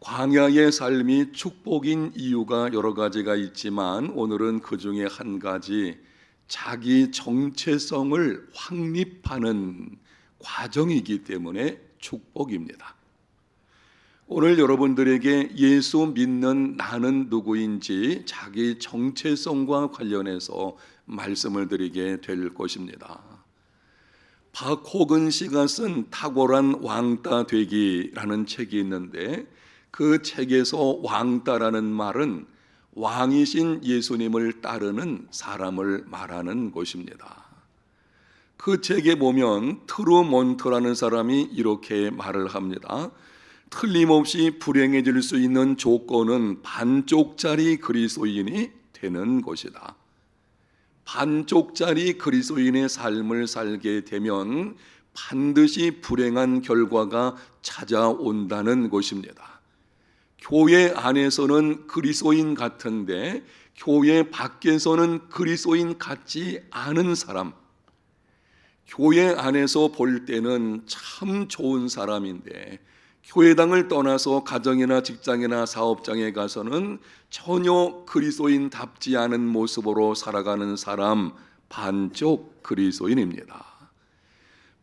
광야의 삶이 축복인 이유가 여러 가지가 있지만 오늘은 그 중에 한 가지, 자기 정체성을 확립하는 과정이기 때문에 축복입니다. 오늘 여러분들에게 예수 믿는 나는 누구인지 자기 정체성과 관련해서 말씀을 드리게 될 것입니다. 박호근 씨가 쓴 탁월한 왕따 되기라는 책이 있는데, 그 책에서 왕따라는 말은 왕이신 예수님을 따르는 사람을 말하는 것입니다. 그 책에 보면 트루먼트라는 사람이 이렇게 말을 합니다. 틀림없이 불행해질 수 있는 조건은 반쪽짜리 그리스도인이 되는 것이다. 반쪽짜리 그리스도인의 삶을 살게 되면 반드시 불행한 결과가 찾아온다는 것입니다. 교회 안에서는 그리스도인 같은데 교회 밖에서는 그리스도인 같지 않은 사람, 교회 안에서 볼 때는 참 좋은 사람인데 교회당을 떠나서 가정이나 직장이나 사업장에 가서는 전혀 그리스도인답지 않은 모습으로 살아가는 사람, 반쪽 그리스도인입니다.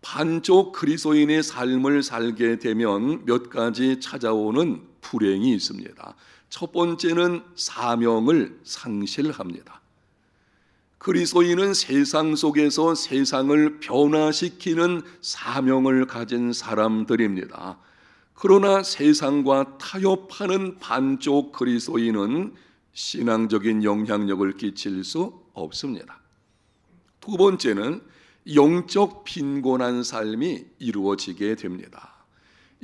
반쪽 그리스도인의 삶을 살게 되면 몇 가지 찾아오는 불행이 있습니다. 첫 번째는 사명을 상실합니다. 그리스도인은 세상 속에서 세상을 변화시키는 사명을 가진 사람들입니다. 그러나 세상과 타협하는 반쪽 그리스도인은 신앙적인 영향력을 끼칠 수 없습니다. 두 번째는 영적 빈곤한 삶이 이루어지게 됩니다.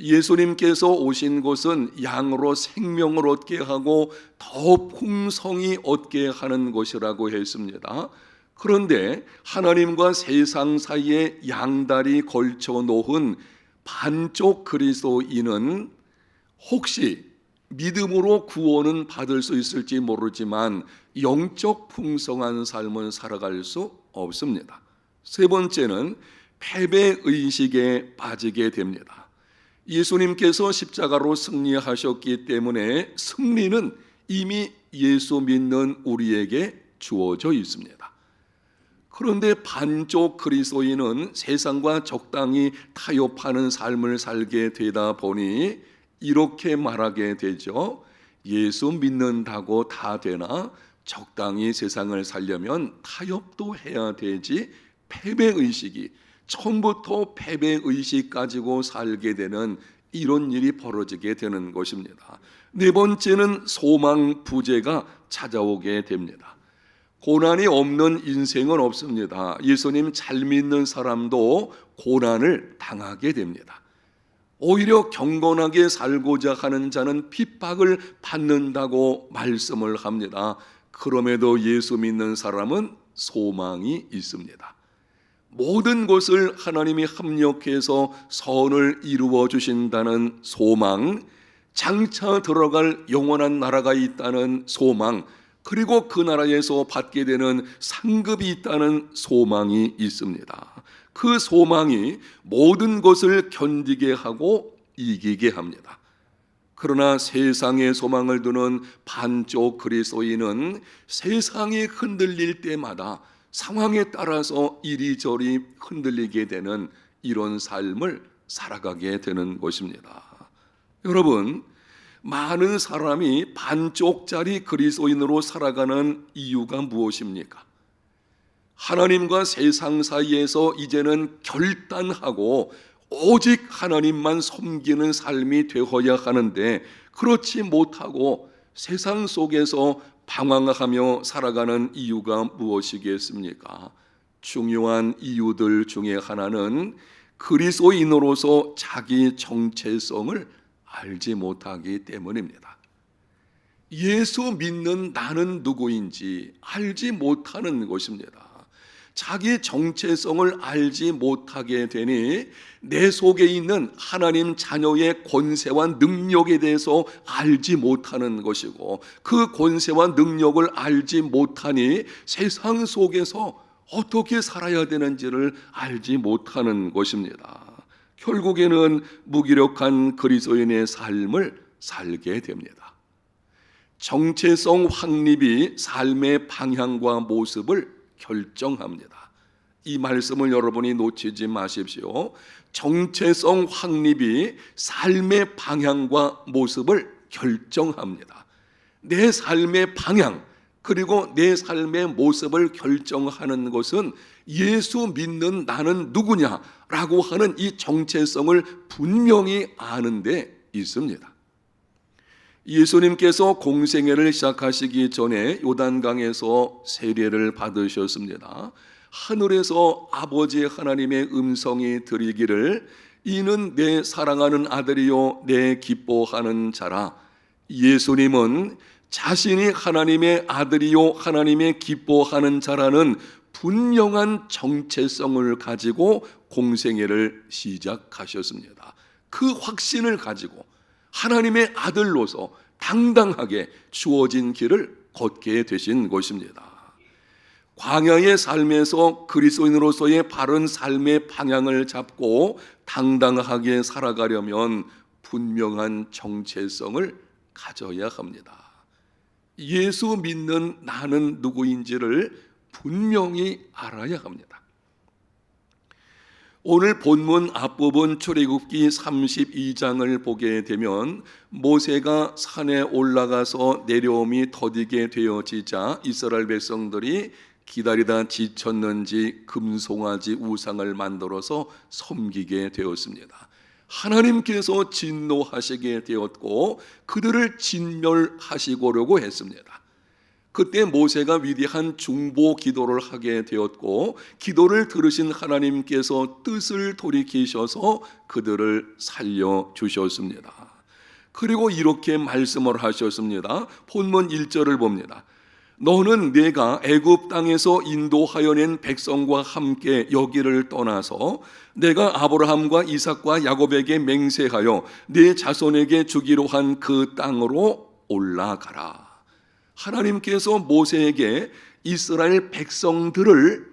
예수님께서 오신 것은 양으로 생명을 얻게 하고 더 풍성히 얻게 하는 것이라고 했습니다. 그런데 하나님과 세상 사이에 양다리 걸쳐 놓은 반쪽 그리스도인은 혹시 믿음으로 구원은 받을 수 있을지 모르지만 영적 풍성한 삶을 살아갈 수 없습니다. 세 번째는 패배의식에 빠지게 됩니다. 예수님께서 십자가로 승리하셨기 때문에 승리는 이미 예수 믿는 우리에게 주어져 있습니다. 그런데 반쪽 그리스도인은 세상과 적당히 타협하는 삶을 살게 되다 보니 이렇게 말하게 되죠. 예수 믿는다고 다 되나? 적당히 세상을 살려면 타협도 해야 되지. 패배의식이, 처음부터 패배의식 가지고 살게 되는 이런 일이 벌어지게 되는 것입니다. 네 번째는 소망 부재가 찾아오게 됩니다. 고난이 없는 인생은 없습니다. 예수님 잘 믿는 사람도 고난을 당하게 됩니다. 오히려 경건하게 살고자 하는 자는 핍박을 받는다고 말씀을 합니다. 그럼에도 예수 믿는 사람은 소망이 있습니다. 모든 것을 하나님이 합력해서 선을 이루어 주신다는 소망, 장차 들어갈 영원한 나라가 있다는 소망, 그리고 그 나라에서 받게 되는 상급이 있다는 소망이 있습니다. 그 소망이 모든 것을 견디게 하고 이기게 합니다. 그러나 세상의 소망을 두는 반쪽 그리스도인은 세상이 흔들릴 때마다 상황에 따라서 이리저리 흔들리게 되는 이런 삶을 살아가게 되는 것입니다. 여러분, 많은 사람이 반쪽짜리 그리스도인으로 살아가는 이유가 무엇입니까? 하나님과 세상 사이에서 이제는 결단하고 오직 하나님만 섬기는 삶이 되어야 하는데 그렇지 못하고 세상 속에서 방황하며 살아가는 이유가 무엇이겠습니까? 중요한 이유들 중에 하나는 그리스도인으로서 자기 정체성을 알지 못하기 때문입니다. 예수 믿는 나는 누구인지 알지 못하는 것입니다. 자기 정체성을 알지 못하게 되니 내 속에 있는 하나님 자녀의 권세와 능력에 대해서 알지 못하는 것이고, 그 권세와 능력을 알지 못하니 세상 속에서 어떻게 살아야 되는지를 알지 못하는 것입니다. 결국에는 무기력한 그리스도인의 삶을 살게 됩니다. 정체성 확립이 삶의 방향과 모습을 결정합니다. 이 말씀을 여러분이 놓치지 마십시오. 정체성 확립이 삶의 방향과 모습을 결정합니다. 내 삶의 방향 그리고 내 삶의 모습을 결정하는 것은 예수 믿는 나는 누구냐라고 하는 이 정체성을 분명히 아는 데 있습니다. 예수님께서 공생애를 시작하시기 전에 요단강에서 세례를 받으셨습니다. 하늘에서 아버지 하나님의 음성이 들리기를 이는 내 사랑하는 아들이요 내 기뻐하는 자라. 예수님은 자신이 하나님의 아들이요 하나님의 기뻐하는 자라는 분명한 정체성을 가지고 공생애를 시작하셨습니다. 그 확신을 가지고 하나님의 아들로서 당당하게 주어진 길을 걷게 되신 것입니다. 광야의 삶에서 그리스도인으로서의 바른 삶의 방향을 잡고 당당하게 살아가려면 분명한 정체성을 가져야 합니다. 예수 믿는 나는 누구인지를 분명히 알아야 합니다. 오늘 본문 앞부분 출애굽기 32장을 보게 되면 모세가 산에 올라가서 내려옴이 더디게 되어지자 이스라엘 백성들이 기다리다 지쳤는지 금송아지 우상을 만들어서 섬기게 되었습니다. 하나님께서 진노하시게 되었고 그들을 진멸하시고려고 했습니다. 그때 모세가 위대한 중보 기도를 하게 되었고 기도를 들으신 하나님께서 뜻을 돌이키셔서 그들을 살려주셨습니다. 그리고 이렇게 말씀을 하셨습니다. 본문 1절을 봅니다. 너는 내가 애굽 땅에서 인도하여 낸 백성과 함께 여기를 떠나서 내가 아브라함과 이삭과 야곱에게 맹세하여 네 자손에게 주기로 한 그 땅으로 올라가라. 하나님께서 모세에게 이스라엘 백성들을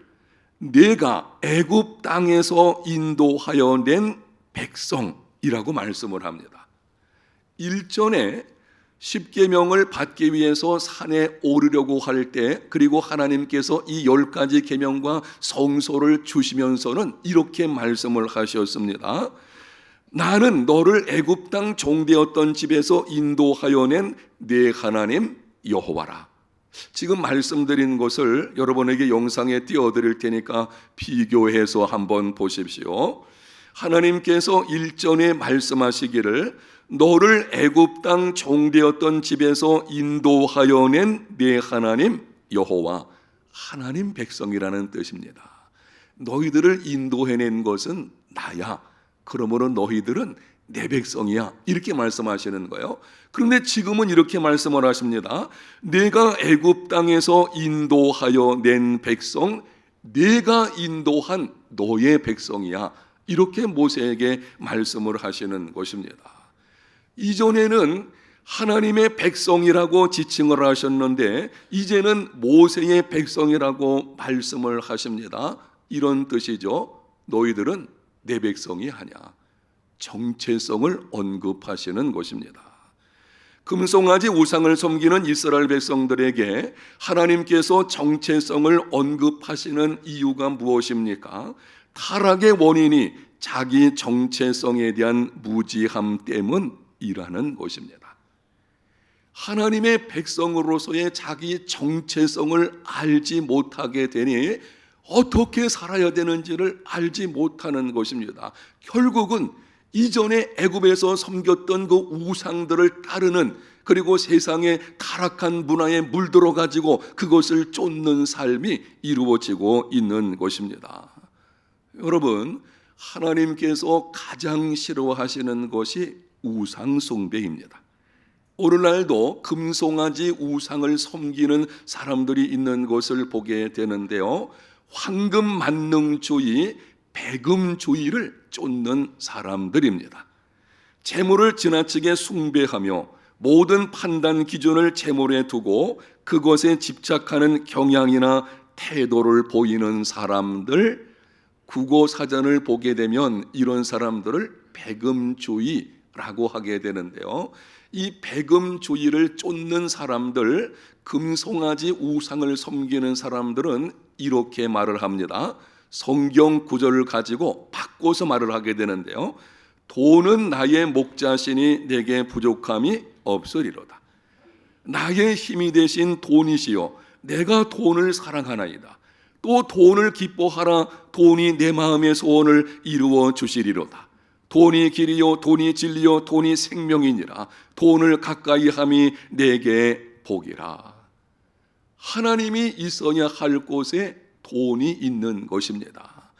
내가 애굽 땅에서 인도하여 낸 백성이라고 말씀을 합니다. 일전에 십계명을 받기 위해서 산에 오르려고 할 때 그리고 하나님께서 이 10가지 계명과 성소를 주시면서는 이렇게 말씀을 하셨습니다. 나는 너를 애굽 땅 종되었던 집에서 인도하여 낸 내 하나님 여호와라. 지금 말씀드린 것을 여러분에게 영상에 띄워드릴 테니까 비교해서 한번 보십시오. 하나님께서 일전에 말씀하시기를 너를 애굽 땅 종되었던 집에서 인도하여 낸 내 하나님 여호와, 하나님 백성이라는 뜻입니다. 너희들을 인도해낸 것은 나야. 그러므로 너희들은 내 백성이야. 이렇게 말씀하시는 거예요. 그런데 지금은 이렇게 말씀을 하십니다. 내가 애굽 땅에서 인도하여 낸 백성, 내가 인도한 너의 백성이야. 이렇게 모세에게 말씀을 하시는 것입니다. 이전에는 하나님의 백성이라고 지칭을 하셨는데 이제는 모세의 백성이라고 말씀을 하십니다. 이런 뜻이죠. 너희들은 내 백성이 하냐. 정체성을 언급하시는 것입니다. 금송아지 우상을 섬기는 이스라엘 백성들에게 하나님께서 정체성을 언급하시는 이유가 무엇입니까? 타락의 원인이 자기 정체성에 대한 무지함 때문이라는 것입니다. 하나님의 백성으로서의 자기 정체성을 알지 못하게 되니 어떻게 살아야 되는지를 알지 못하는 것입니다. 결국은 이전에 애굽에서 섬겼던 그 우상들을 따르는, 그리고 세상의 타락한 문화에 물들어 가지고 그것을 쫓는 삶이 이루어지고 있는 것입니다. 여러분, 하나님께서 가장 싫어하시는 것이 우상 숭배입니다. 오늘날도 금송아지 우상을 섬기는 사람들이 있는 것을 보게 되는데요, 황금 만능주의, 배금주의를 쫓는 사람들입니다. 재물을 지나치게 숭배하며 모든 판단 기준을 재물에 두고 그것에 집착하는 경향이나 태도를 보이는 사람들, 국어사전을 보게 되면 이런 사람들을 배금주의라고 하게 되는데요, 이 백음주의를 쫓는 사람들, 금송아지 우상을 섬기는 사람들은 이렇게 말을 합니다. 성경 구절을 가지고 바꿔서 말을 하게 되는데요. 돈은 나의 목자시니 내게 부족함이 없으리로다. 나의 힘이 되신 돈이시요 내가 돈을 사랑하나이다. 또 돈을 기뻐하라. 돈이 내 마음의 소원을 이루어 주시리로다. 돈이 길이요 돈이 진리요 돈이 생명이니라. 돈을 가까이 함이 내게 복이라. 하나님이 있어야 할 곳에 돈이 있는 것입니다.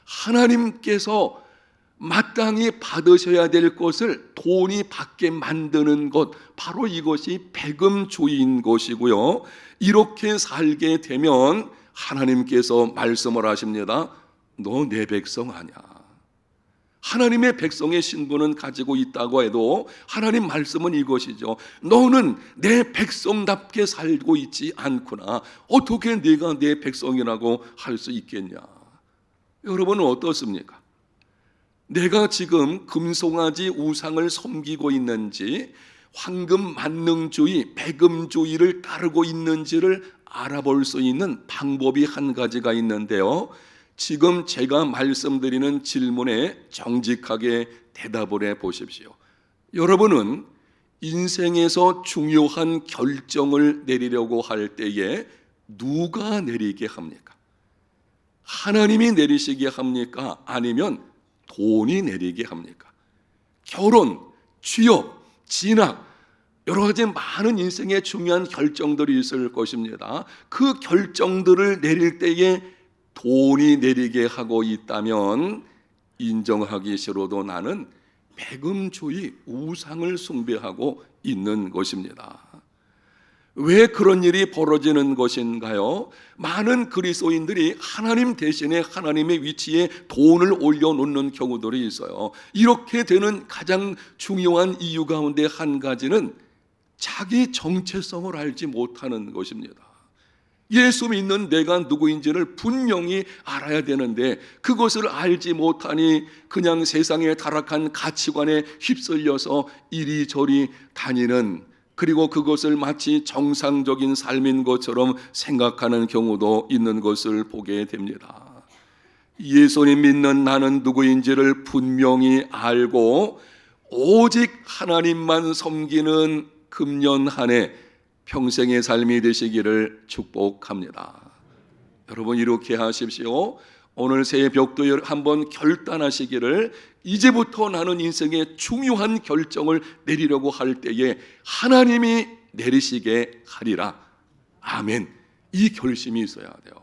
하나님께서 마땅히 받으셔야 될 것을 돈이 받게 만드는 것, 바로 이것이 백음주의인 것이고요. 이렇게 살게 되면 하나님께서 말씀을 하십니다. 너 내 백성 아니야. 하나님의 백성의 신분은 가지고 있다고 해도 하나님 말씀은 이것이죠. 너는 내 백성답게 살고 있지 않구나. 어떻게 네가 내 백성이라고 할 수 있겠냐. 여러분은 어떻습니까? 내가 지금 금송아지 우상을 섬기고 있는지, 황금 만능주의, 백음주의를 따르고 있는지를 알아볼 수 있는 방법이 한 가지가 있는데요. 지금 제가 말씀드리는 질문에 정직하게 대답을 해 보십시오. 여러분은 인생에서 중요한 결정을 내리려고 할 때에 누가 내리게 합니까? 하나님이 내리시게 합니까? 아니면 돈이 내리게 합니까? 결혼, 취업, 진학, 여러 가지 많은 인생의 중요한 결정들이 있을 것입니다. 그 결정들을 내릴 때에 돈이 내리게 하고 있다면 인정하기 싫어도 나는 백음주의 우상을 숭배하고 있는 것입니다. 왜 그런 일이 벌어지는 것인가요? 많은 그리스도인들이 하나님 대신에 하나님의 위치에 돈을 올려놓는 경우들이 있어요. 이렇게 되는 가장 중요한 이유 가운데 한 가지는 자기 정체성을 알지 못하는 것입니다. 예수 믿는 내가 누구인지를 분명히 알아야 되는데 그것을 알지 못하니 그냥 세상의 타락한 가치관에 휩쓸려서 이리저리 다니는, 그리고 그것을 마치 정상적인 삶인 것처럼 생각하는 경우도 있는 것을 보게 됩니다. 예수님 믿는 나는 누구인지를 분명히 알고 오직 하나님만 섬기는 금년 한 해 평생의 삶이 되시기를 축복합니다. 여러분 이렇게 하십시오. 오늘 새벽도 한번 결단하시기를, 이제부터 나는 인생의 중요한 결정을 내리려고 할 때에 하나님이 내리시게 하리라. 아멘. 이 결심이 있어야 돼요.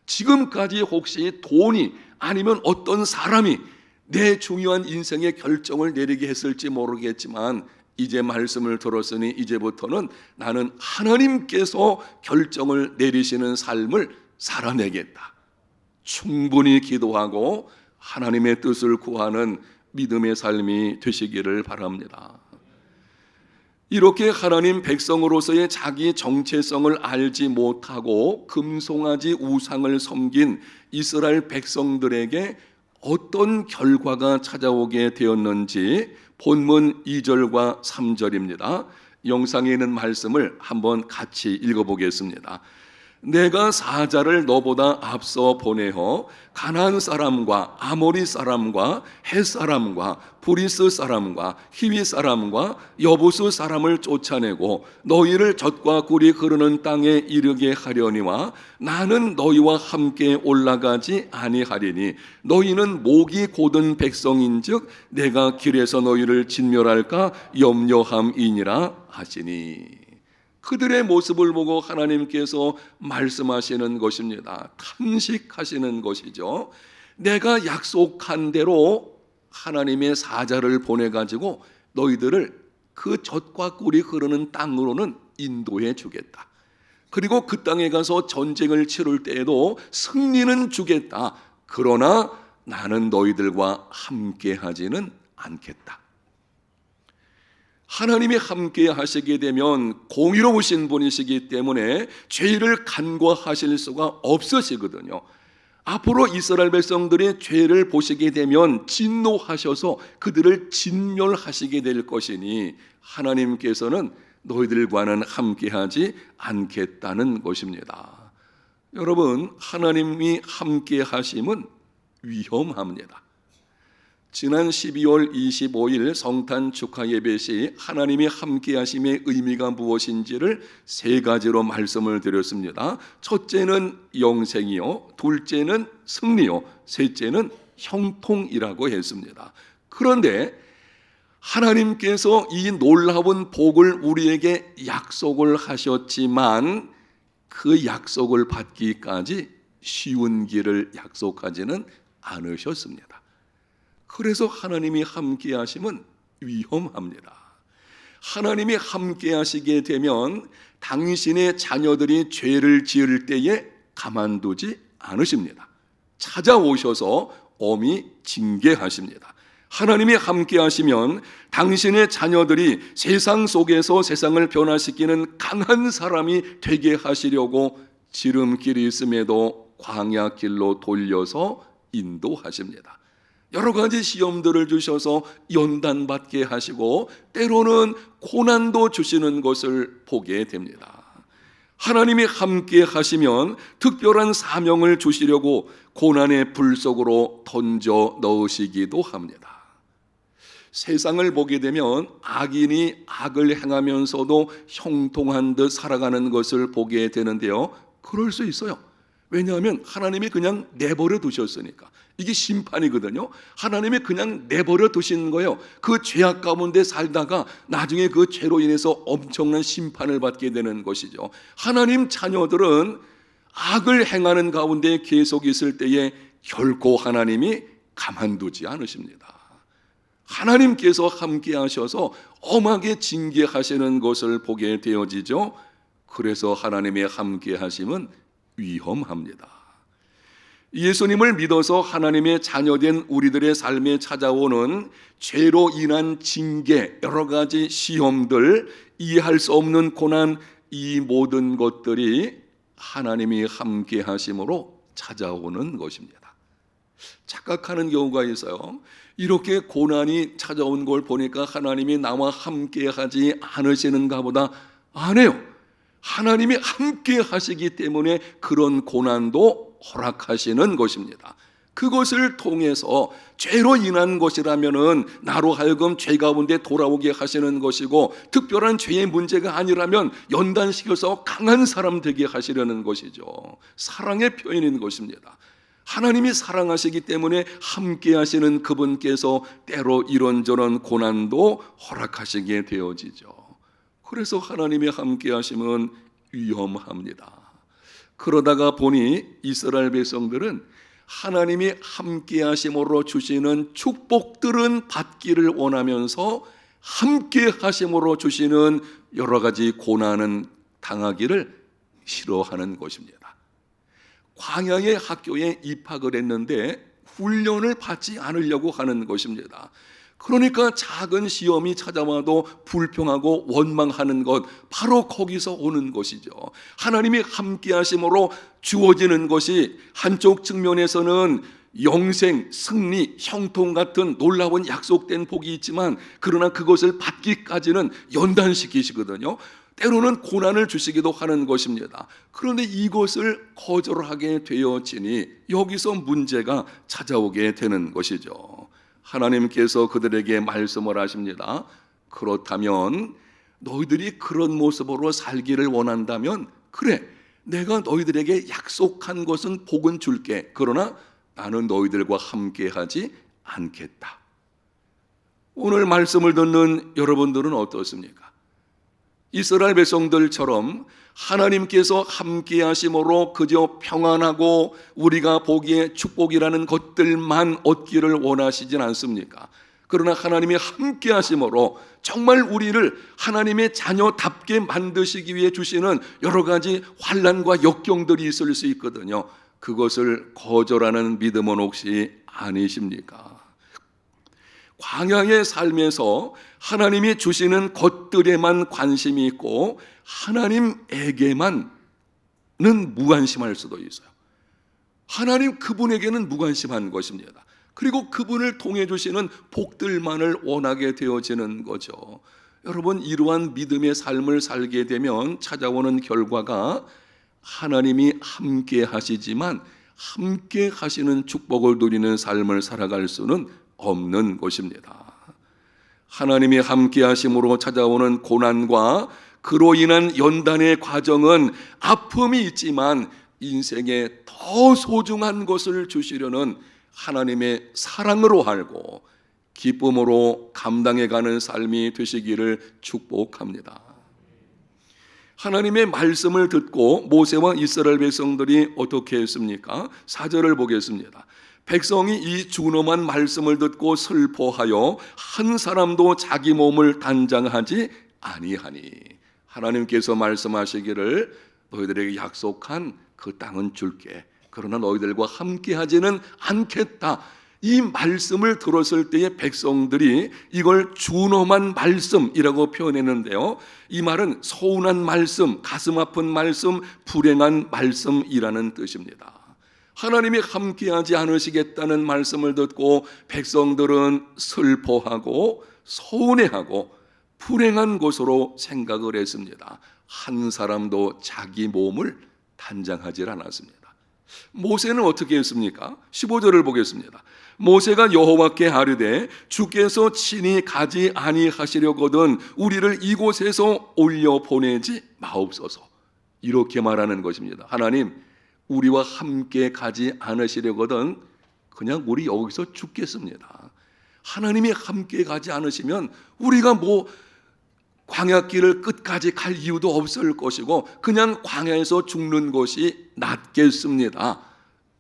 지금까지 혹시 돈이 아니면 어떤 사람이 내 중요한 인생의 결정을 내리게 했을지 모르겠지만 이제 말씀을 들었으니 이제부터는 나는 하나님께서 결정을 내리시는 삶을 살아내겠다. 충분히 기도하고 하나님의 뜻을 구하는 믿음의 삶이 되시기를 바랍니다. 이렇게 하나님 백성으로서의 자기 정체성을 알지 못하고 금송아지 우상을 섬긴 이스라엘 백성들에게 어떤 결과가 찾아오게 되었는지 본문 2절과 3절입니다. 영상에 있는 말씀을 한번 같이 읽어보겠습니다. 내가 사자를 너보다 앞서 보내어 가나안 사람과 아모리 사람과 헷 사람과 브리스 사람과 히위 사람과 여부스 사람을 쫓아내고 너희를 젖과 꿀이 흐르는 땅에 이르게 하려니와 나는 너희와 함께 올라가지 아니하리니 너희는 목이 곧은 백성인즉 내가 길에서 너희를 진멸할까 염려함이니라 하시니. 그들의 모습을 보고 하나님께서 말씀하시는 것입니다. 탄식하시는 것이죠. 내가 약속한 대로 하나님의 사자를 보내가지고 너희들을 그 젖과 꿀이 흐르는 땅으로는 인도해 주겠다. 그리고 그 땅에 가서 전쟁을 치를 때에도 승리는 주겠다. 그러나 나는 너희들과 함께 하지는 않겠다. 하나님이 함께 하시게 되면 공의로우신 분이시기 때문에 죄를 간과하실 수가 없으시거든요. 앞으로 이스라엘 백성들의 죄를 보시게 되면 진노하셔서 그들을 진멸하시게 될 것이니 하나님께서는 너희들과는 함께하지 않겠다는 것입니다. 여러분, 하나님이 함께하심은 위험합니다. 지난 12월 25일 성탄 축하 예배 시 하나님이 함께하심의 의미가 무엇인지를 세 가지로 말씀을 드렸습니다. 첫째는 영생이요, 둘째는 승리요, 셋째는 형통이라고 했습니다. 그런데 하나님께서 이 놀라운 복을 우리에게 약속을 하셨지만 그 약속을 받기까지 쉬운 길을 약속하지는 않으셨습니다. 그래서 하나님이 함께 하심은 위험합니다. 하나님이 함께 하시게 되면 당신의 자녀들이 죄를 지을 때에 가만두지 않으십니다. 찾아오셔서 엄히 징계하십니다. 하나님이 함께 하시면 당신의 자녀들이 세상 속에서 세상을 변화시키는 강한 사람이 되게 하시려고 지름길이 있음에도 광야 길로 돌려서 인도하십니다. 여러 가지 시험들을 주셔서 연단받게 하시고 때로는 고난도 주시는 것을 보게 됩니다. 하나님이 함께 하시면 특별한 사명을 주시려고 고난의 불 속으로 던져 넣으시기도 합니다. 세상을 보게 되면 악인이 악을 행하면서도 형통한 듯 살아가는 것을 보게 되는데요, 그럴 수 있어요. 왜냐하면 하나님이 그냥 내버려 두셨으니까. 이게 심판이거든요. 하나님이 그냥 내버려 두신 거예요. 그 죄악 가운데 살다가 나중에 그 죄로 인해서 엄청난 심판을 받게 되는 것이죠. 하나님 자녀들은 악을 행하는 가운데 계속 있을 때에 결코 하나님이 가만두지 않으십니다. 하나님께서 함께 하셔서 엄하게 징계하시는 것을 보게 되어지죠. 그래서 하나님의 함께 하심은 위험합니다. 예수님을 믿어서 하나님의 자녀된 우리들의 삶에 찾아오는 죄로 인한 징계, 여러 가지 시험들, 이해할 수 없는 고난, 이 모든 것들이 하나님이 함께 하심으로 찾아오는 것입니다. 착각하는 경우가 있어요. 이렇게 고난이 찾아온 걸 보니까 하나님이 나와 함께 하지 않으시는가 보다. 아니에요. 하나님이 함께 하시기 때문에 그런 고난도 허락하시는 것입니다. 그것을 통해서 죄로 인한 것이라면은 나로 하여금 죄 가운데 돌아오게 하시는 것이고, 특별한 죄의 문제가 아니라면 연단시켜서 강한 사람 되게 하시려는 것이죠. 사랑의 표현인 것입니다. 하나님이 사랑하시기 때문에 함께 하시는 그분께서 때로 이런저런 고난도 허락하시게 되어지죠. 그래서 하나님이 함께 하심은 위험합니다. 그러다가 보니 이스라엘 백성들은 하나님이 함께 하심으로 주시는 축복들은 받기를 원하면서 함께 하심으로 주시는 여러 가지 고난은 당하기를 싫어하는 것입니다. 광야의 학교에 입학을 했는데 훈련을 받지 않으려고 하는 것입니다. 그러니까 작은 시험이 찾아와도 불평하고 원망하는 것, 바로 거기서 오는 것이죠. 하나님이 함께 하심으로 주어지는 것이 한쪽 측면에서는 영생, 승리, 형통 같은 놀라운 약속된 복이 있지만, 그러나 그것을 받기까지는 연단시키시거든요. 때로는 고난을 주시기도 하는 것입니다. 그런데 이것을 거절하게 되어지니 여기서 문제가 찾아오게 되는 것이죠. 하나님께서 그들에게 말씀을 하십니다. 그렇다면 너희들이 그런 모습으로 살기를 원한다면, 그래, 내가 너희들에게 약속한 것은 복은 줄게. 그러나 나는 너희들과 함께하지 않겠다. 오늘 말씀을 듣는 여러분들은 어떻습니까? 이스라엘 백성들처럼 하나님께서 함께 하심으로 그저 평안하고 우리가 보기에 축복이라는 것들만 얻기를 원하시진 않습니까? 그러나 하나님이 함께 하심으로 정말 우리를 하나님의 자녀답게 만드시기 위해 주시는 여러 가지 환난과 역경들이 있을 수 있거든요. 그것을 거절하는 믿음은 혹시 아니십니까? 광야의 삶에서 하나님이 주시는 것들에만 관심이 있고 하나님에게만은 무관심할 수도 있어요. 하나님 그분에게는 무관심한 것입니다. 그리고 그분을 통해 주시는 복들만을 원하게 되어지는 거죠. 여러분, 이러한 믿음의 삶을 살게 되면 찾아오는 결과가 하나님이 함께 하시지만 함께 하시는 축복을 누리는 삶을 살아갈 수는 없는 것입니다. 하나님이 함께 하심으로 찾아오는 고난과 그로 인한 연단의 과정은 아픔이 있지만 인생에 더 소중한 것을 주시려는 하나님의 사랑으로 알고 기쁨으로 감당해가는 삶이 되시기를 축복합니다. 하나님의 말씀을 듣고 모세와 이스라엘 백성들이 어떻게 했습니까? 4절을 보겠습니다. 백성이 이 준엄한 말씀을 듣고 슬퍼하여 한 사람도 자기 몸을 단장하지 아니하니. 하나님께서 말씀하시기를 너희들에게 약속한 그 땅은 줄게. 그러나 너희들과 함께 하지는 않겠다. 이 말씀을 들었을 때의 백성들이 이걸 준엄한 말씀이라고 표현했는데요, 이 말은 서운한 말씀, 가슴 아픈 말씀, 불행한 말씀이라는 뜻입니다. 하나님이 함께하지 않으시겠다는 말씀을 듣고 백성들은 슬퍼하고 서운해하고 불행한 것으로 생각을 했습니다. 한 사람도 자기 몸을 단장하지 않았습니다. 모세는 어떻게 했습니까? 15절을 보겠습니다. 모세가 여호와께 아뢰되 주께서 친히 가지 아니하시려거든 우리를 이곳에서 올려 보내지 마옵소서. 이렇게 말하는 것입니다. 하나님, 우리와 함께 가지 않으시려거든 그냥 우리 여기서 죽겠습니다. 하나님이 함께 가지 않으시면 우리가 광야길을 끝까지 갈 이유도 없을 것이고 그냥 광야에서 죽는 것이 낫겠습니다.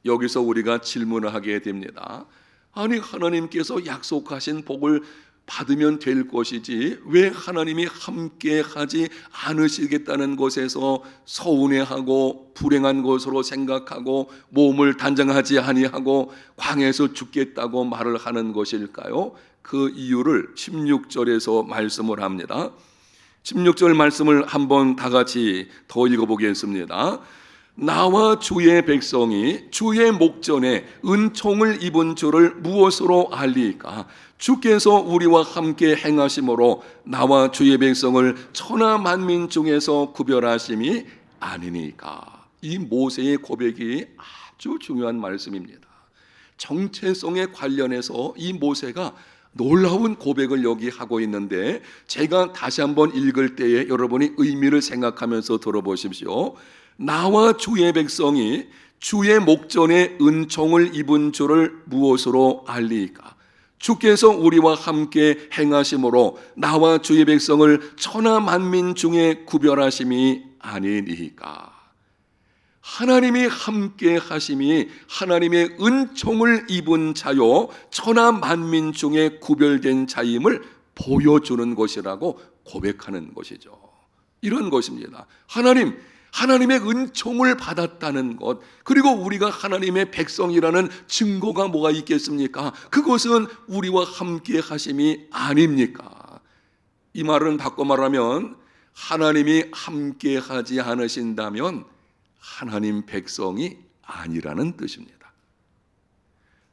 여기서 우리가 질문을 하게 됩니다. 아니, 하나님께서 약속하신 복을 받으면 될 것이지 왜 하나님이 함께 하지 않으시겠다는 것에서 서운해하고 불행한 것으로 생각하고 몸을 단장하지 아니하고 광야에서 죽겠다고 말을 하는 것일까요? 그 이유를 16절에서 말씀을 합니다. 16절 말씀을 한번 다 같이 더 읽어보겠습니다. 나와 주의 백성이 주의 목전에 은총을 입은 줄을 무엇으로 알리까? 주께서 우리와 함께 행하심으로 나와 주의 백성을 천하 만민 중에서 구별하심이 아니니까. 이 모세의 고백이 아주 중요한 말씀입니다. 정체성에 관련해서 이 모세가 놀라운 고백을 여기 하고 있는데 제가 다시 한번 읽을 때에 여러분이 의미를 생각하면서 들어보십시오. 나와 주의 백성이 주의 목전에 은총을 입은 줄을 무엇으로 알리까? 주께서 우리와 함께 행하심으로 나와 주의 백성을 천하 만민 중에 구별하심이 아니니까. 하나님이 함께 하심이 하나님의 은총을 입은 자요 천하 만민 중에 구별된 자임을 보여주는 것이라고 고백하는 것이죠. 이런 것입니다. 하나님의 은총을 받았다는 것, 그리고 우리가 하나님의 백성이라는 증거가 뭐가 있겠습니까? 그것은 우리와 함께 하심이 아닙니까? 이 말은 바꿔 말하면 하나님이 함께 하지 않으신다면 하나님 백성이 아니라는 뜻입니다.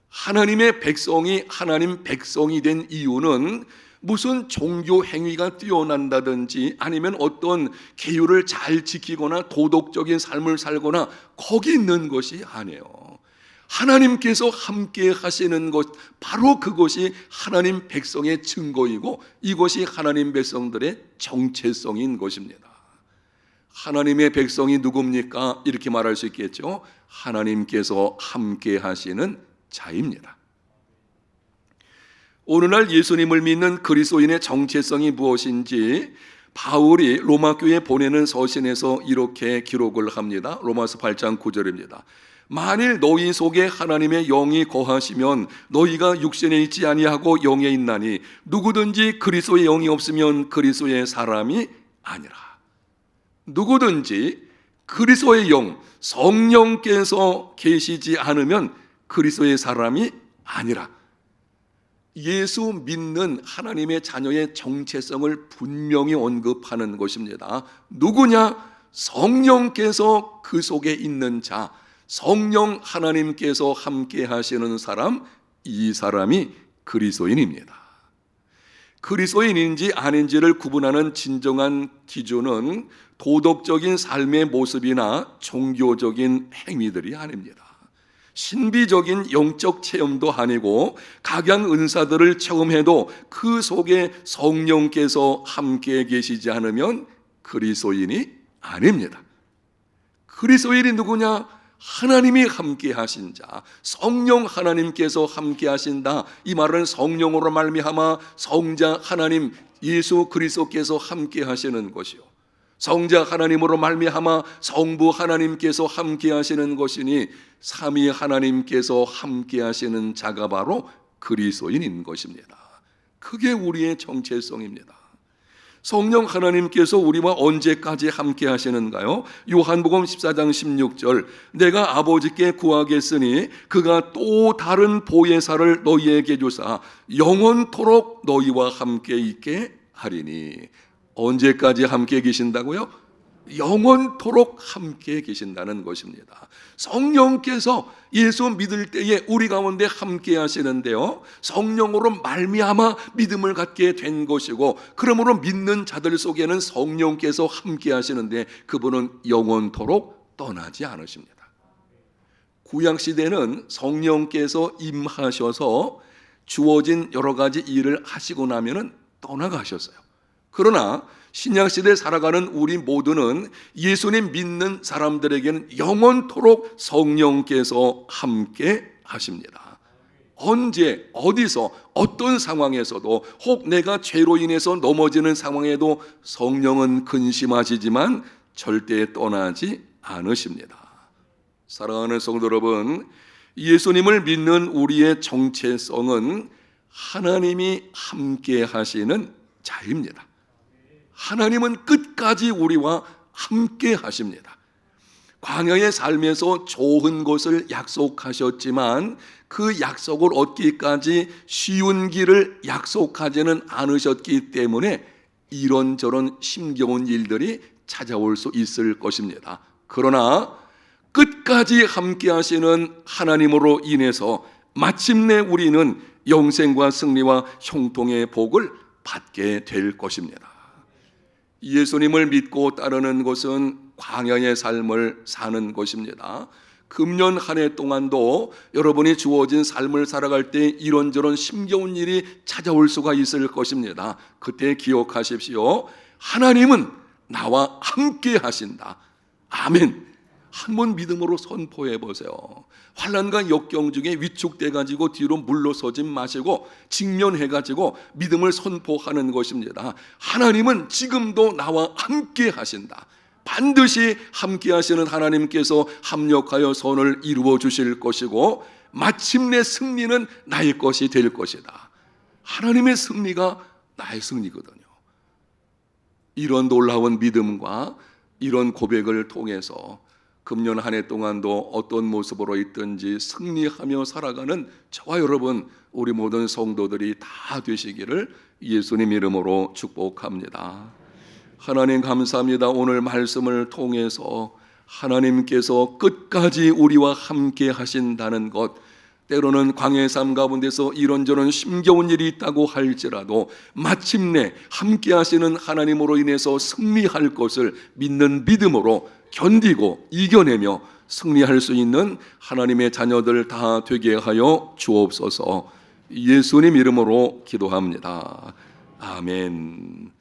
하나님의 백성이 하나님 백성이 된 이유는 무슨 종교 행위가 뛰어난다든지 아니면 어떤 계율을 잘 지키거나 도덕적인 삶을 살거나 거기 있는 것이 아니에요. 하나님께서 함께 하시는 것, 바로 그것이 하나님 백성의 증거이고 이것이 하나님 백성들의 정체성인 것입니다. 하나님의 백성이 누굽니까? 이렇게 말할 수 있겠죠. 하나님께서 함께 하시는 자입니다. 오늘날 예수님을 믿는 그리스도인의 정체성이 무엇인지 바울이 로마교회에 보내는 서신에서 이렇게 기록을 합니다. 로마서 8장 9절입니다. 만일 너희 속에 하나님의 영이 거하시면 너희가 육신에 있지 아니하고 영에 있나니 누구든지 그리스도의 영이 없으면 그리스도의 사람이 아니라. 누구든지 그리스도의 영, 성령께서 계시지 않으면 그리스도의 사람이 아니라. 예수 믿는 하나님의 자녀의 정체성을 분명히 언급하는 것입니다. 누구냐? 성령께서 그 속에 있는 자, 성령 하나님께서 함께 하시는 사람, 이 사람이 그리스도인입니다. 그리스도인인지 아닌지를 구분하는 진정한 기준은 도덕적인 삶의 모습이나 종교적인 행위들이 아닙니다. 신비적인 영적 체험도 아니고 각양 은사들을 체험해도 그 속에 성령께서 함께 계시지 않으면 그리스도인이 아닙니다. 그리스도인이 누구냐? 하나님이 함께 하신 자, 성령 하나님께서 함께 하신다. 이 말은 성령으로 말미암아 성자 하나님 예수 그리스도께서 함께 하시는 것이요, 성자 하나님으로 말미암아 성부 하나님께서 함께 하시는 것이니 삼위 하나님께서 함께 하시는 자가 바로 그리스도인인 것입니다. 그게 우리의 정체성입니다. 성령 하나님께서 우리와 언제까지 함께 하시는가요? 요한복음 14장 16절, 내가 아버지께 구하겠으니 그가 또 다른 보혜사를 너희에게 주사 영원토록 너희와 함께 있게 하리니. 언제까지 함께 계신다고요? 영원토록 함께 계신다는 것입니다. 성령께서 예수 믿을 때에 우리 가운데 함께 하시는데요, 성령으로 말미암아 믿음을 갖게 된 것이고, 그러므로 믿는 자들 속에는 성령께서 함께 하시는데 그분은 영원토록 떠나지 않으십니다. 구약시대는 성령께서 임하셔서 주어진 여러 가지 일을 하시고 나면은 떠나가셨어요. 그러나 신약시대에 살아가는 우리 모두는 예수님 믿는 사람들에게는 영원토록 성령께서 함께 하십니다. 언제 어디서 어떤 상황에서도, 혹 내가 죄로 인해서 넘어지는 상황에도 성령은 근심하시지만 절대 떠나지 않으십니다. 사랑하는 성도 여러분, 예수님을 믿는 우리의 정체성은 하나님이 함께 하시는 자입니다. 하나님은 끝까지 우리와 함께 하십니다. 광야의 삶에서 좋은 것을 약속하셨지만 그 약속을 얻기까지 쉬운 길을 약속하지는 않으셨기 때문에 이런저런 힘겨운 일들이 찾아올 수 있을 것입니다. 그러나 끝까지 함께 하시는 하나님으로 인해서 마침내 우리는 영생과 승리와 형통의 복을 받게 될 것입니다. 예수님을 믿고 따르는 것은 광야의 삶을 사는 것입니다. 금년 한 해 동안도 여러분이 주어진 삶을 살아갈 때 이런저런 힘겨운 일이 찾아올 수가 있을 것입니다. 그때 기억하십시오. 하나님은 나와 함께 하신다. 아멘. 한번 믿음으로 선포해 보세요. 환난과 역경 중에 위축돼 가지고 뒤로 물러서지 마시고 직면해 가지고 믿음을 선포하는 것입니다. 하나님은 지금도 나와 함께 하신다. 반드시 함께 하시는 하나님께서 합력하여 선을 이루어 주실 것이고 마침내 승리는 나의 것이 될 것이다. 하나님의 승리가 나의 승리거든요. 이런 놀라운 믿음과 이런 고백을 통해서 금년 한 해 동안도 어떤 모습으로 있든지 승리하며 살아가는 저와 여러분, 우리 모든 성도들이 다 되시기를 예수님 이름으로 축복합니다. 하나님 감사합니다. 오늘 말씀을 통해서 하나님께서 끝까지 우리와 함께 하신다는 것, 때로는 광야의 삶 가운데서 이런저런 힘겨운 일이 있다고 할지라도 마침내 함께 하시는 하나님으로 인해서 승리할 것을 믿는 믿음으로 견디고 이겨내며 승리할 수 있는 하나님의 자녀들 다 되게 하여 주옵소서. 예수님 이름으로 기도합니다. 아멘.